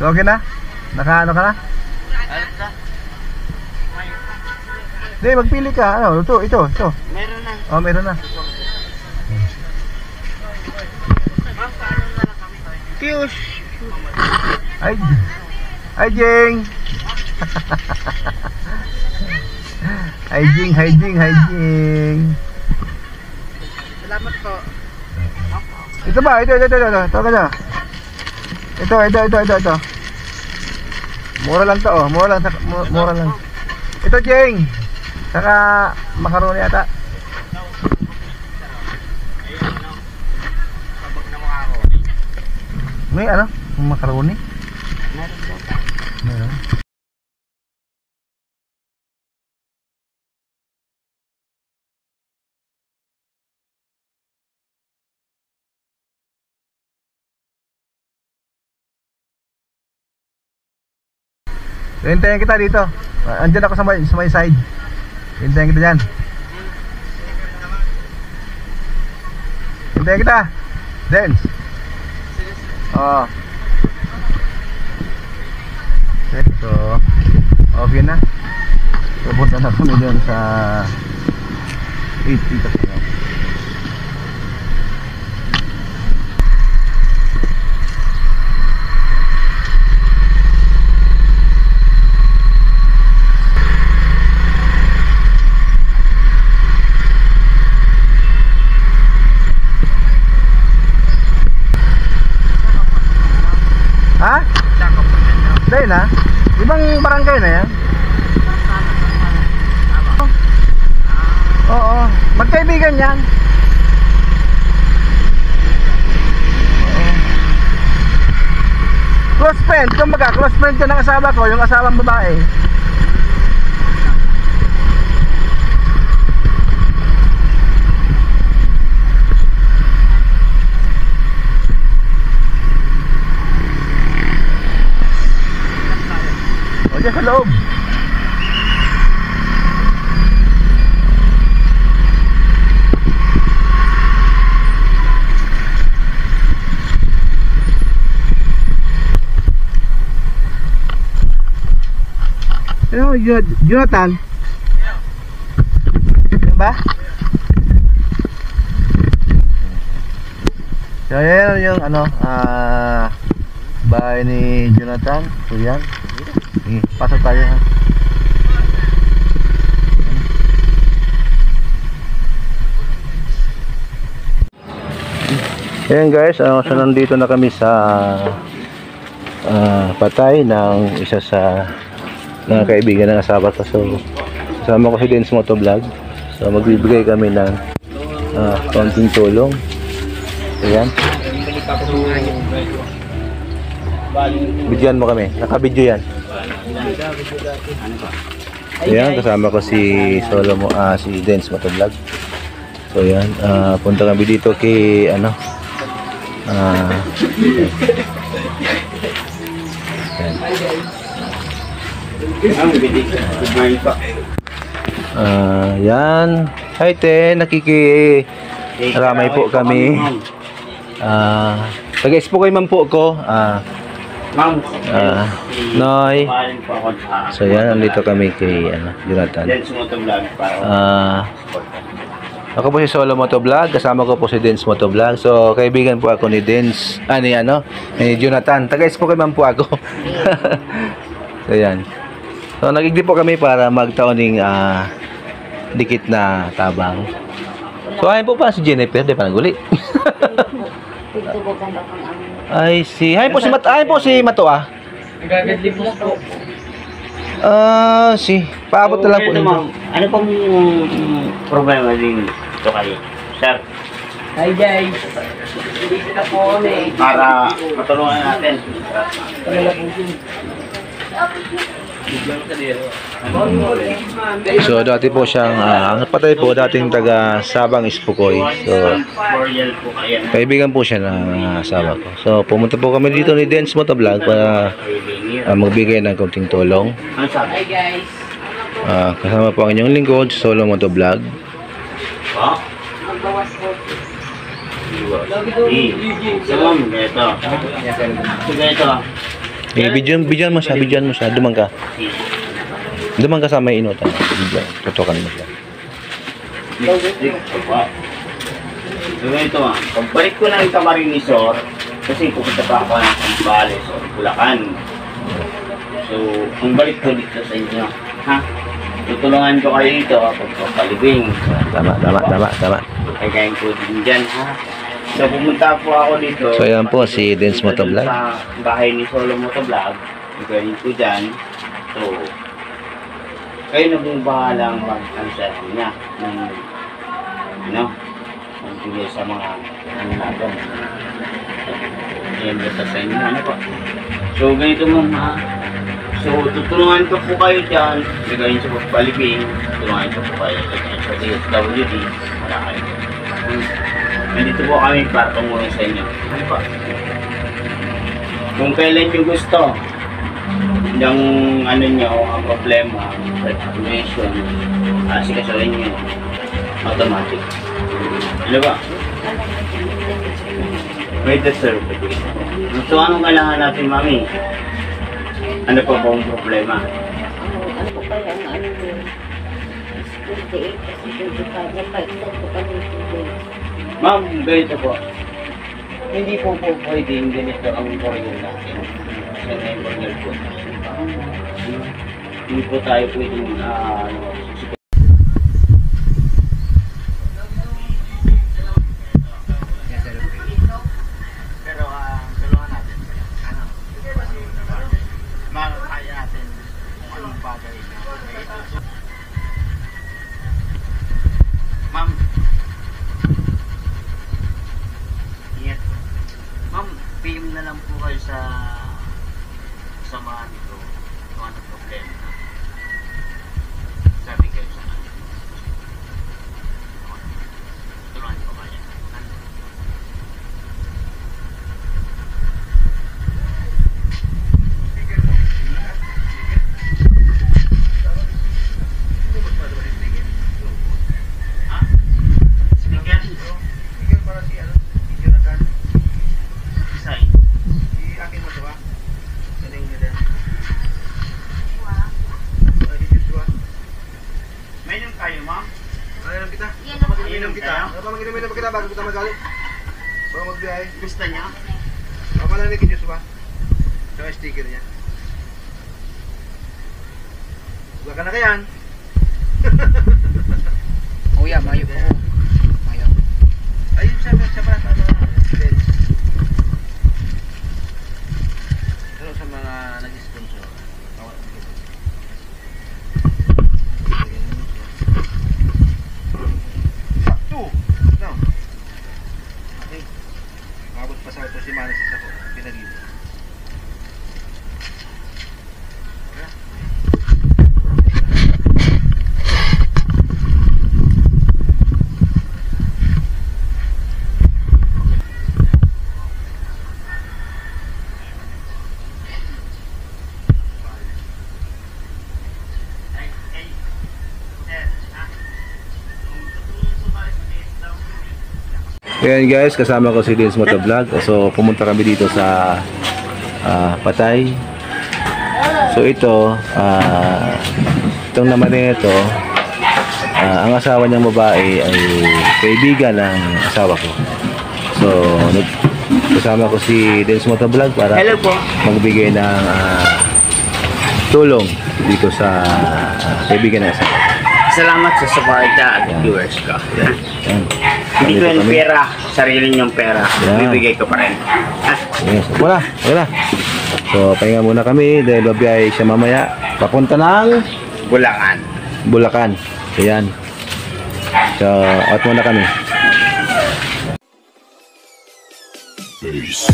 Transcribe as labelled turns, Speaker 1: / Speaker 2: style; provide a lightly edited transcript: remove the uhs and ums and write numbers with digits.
Speaker 1: So okay na? Naka ano ka na? Hindi, magpili ka. Ano, ito.
Speaker 2: Meron na.
Speaker 1: Oh, meron na.
Speaker 2: Fuse.
Speaker 1: Hi, Jing. Hi, Jing.
Speaker 2: Salamat po.
Speaker 1: Ito ba? Ito. Ito ka na. Ito. Mura lang to, oh. Mura lang. Ito, Jing. Saka macaroni yata. May ano? Macaroni? Meron. Hintayin kita dito. Andiyan ako sa may side. Hintayin kita dyan. Hintayin kita. Dance. Oo. So, okay na. Pupunta na kami dyan sa 8 dito. Ha? Dahil na? Ibang barangay na yan? Oo. Magkaibigan yan. Close friend. Kumbaga, close friend ko ng asawa ko, yung asawang babae. Diyan sa loob. Ano, Jonathan? Ba? So yan yung ano, bahay ni Jonathan. So yan. Pasok tayo ha. Ayan guys, so nandito na kami sa patay ng isa sa mga kaibigan ng asawa ko. So kasama ko si Dance Motovlog. So magbibigay kami ng konting tulong. Ayan. Bidyan mo kami, naka-video yan. Ayan, kasama ko si si Dance Motovlog. So ayan, punta kami dito kay ano, yan. Hi te, nakikiramay po kami. Taga-expo kay ma'am po ko. Noy. So yan, nandito kami kay Jonathan. Ako po si Solo Motovlog, kasama ko po si Dance Motovlog. So kaibigan po ako ni Dance, ni Jonathan. Taga-expo kay ma'am po ako. So yan. So nagigdi po kami para magtaoning dikit na tabang. So ayun po pa si Jennifer, di pa naguli. I see. Ayun po si Mato ah.
Speaker 2: Nagagadlipos po.
Speaker 1: Si paabot na lang po nito.
Speaker 2: Ano pong problema din ito kayo? Sir. Hi guys. Dito na po kami. Para matulungan natin.
Speaker 1: So dati po siyang ang patay po dating taga Sabang Ispukoy. So kaibigan po siya ng asawa ko. So pumunta po kami dito ni Dance Motovlog para magbigay ng konting tulong.
Speaker 2: Hi guys.
Speaker 1: Kasama po ang inyong lingkod, Solo Motovlog.
Speaker 2: Magbawas po. So ma'am, ito.
Speaker 1: Bidyan mo siya. Duman ka sa may inutan. Bidyan. Tutukan mo siya.
Speaker 2: So, ito pagbalik ko ng Camarines Sur, kasi pupunta pa ako ng Zambales o Bulacan. So, ang balik ko dito sa inyo, ha? Tutulungan ko kayo dito pagpapalibing.
Speaker 1: Tama.
Speaker 2: Kagayin ko din dyan, ha? So, pumunta po ako dito.
Speaker 1: So, ayan po si Dance Motovlog.
Speaker 2: Sa bahay ni Solo Motovlog. Kagayin ko dyan. So, kayo na pong bahalang mag-answer niya ng magbigay sa mga natin. Ayan basta sa inyo. Ano po? So, ganito ma'am, so, tutulungan ko po kayo dyan. Gagawin sa pagpalibing. Tutulungan ko po kayo sa DSWD. Wala kayo. Nandito po kami para tumulong sa inyo. Ano po? Kung kailan nyo gusto, yung ang problema, reclamation, sikasuhin nyo, automatic. Ano ba? May deserve. So, anong kailangan natin, mami? Ano pa ba ang problema?
Speaker 3: Ano po kaya ang kasi 25 na 5 po kami
Speaker 2: Ma'am, ganito po. Hindi po pwedeng ganito ang koryo natin. Kasi na-informal po. Hindi po tayo pwedeng pero tulungan natin. Makakaya natin kung anong bagay na ma'am. Ingat. Ma'am, PM na lang po kayo sa samahan nito kung anong problema. Sabi kayo sa akin. Tulungan ko kayo.
Speaker 1: Bago kita magalit. Bago magbiyahe.
Speaker 2: Gusto niya?
Speaker 1: Ako lang ni Diyos ba? Ito ang sticker niya. Huwag ka na kayan.
Speaker 4: Kuya, mayo po. Mayo.
Speaker 1: Ayun siya pa. Pero sa mga nag-sponsor. Sakto. No. Okay. Mabot pa sa ito si Manas sa pinagili. Ayan guys, kasama ko si Dance Motovlog. So pumunta kami dito sa Patay. So ito, itong naman nito, ang asawa niyang babae ay kaibigan ng asawa ko. So kasama ko si Dance Motovlog para
Speaker 2: Hello po.
Speaker 1: magbigay ng tulong dito sa kaibigan ng asawa.
Speaker 2: Salamat sa suporta at viewers ko.
Speaker 1: Ayan.
Speaker 2: Hindi ko yung
Speaker 1: Kami.
Speaker 2: pera, sarili niyong pera.
Speaker 1: Yeah.
Speaker 2: Bibigay ko pa rin.
Speaker 1: Yes. Wala. So, pahinga muna kami dahil babiyahe siya mamaya. Papunta ng
Speaker 2: Bulacan.
Speaker 1: Ayan. So, out muna kami.
Speaker 5: Peace.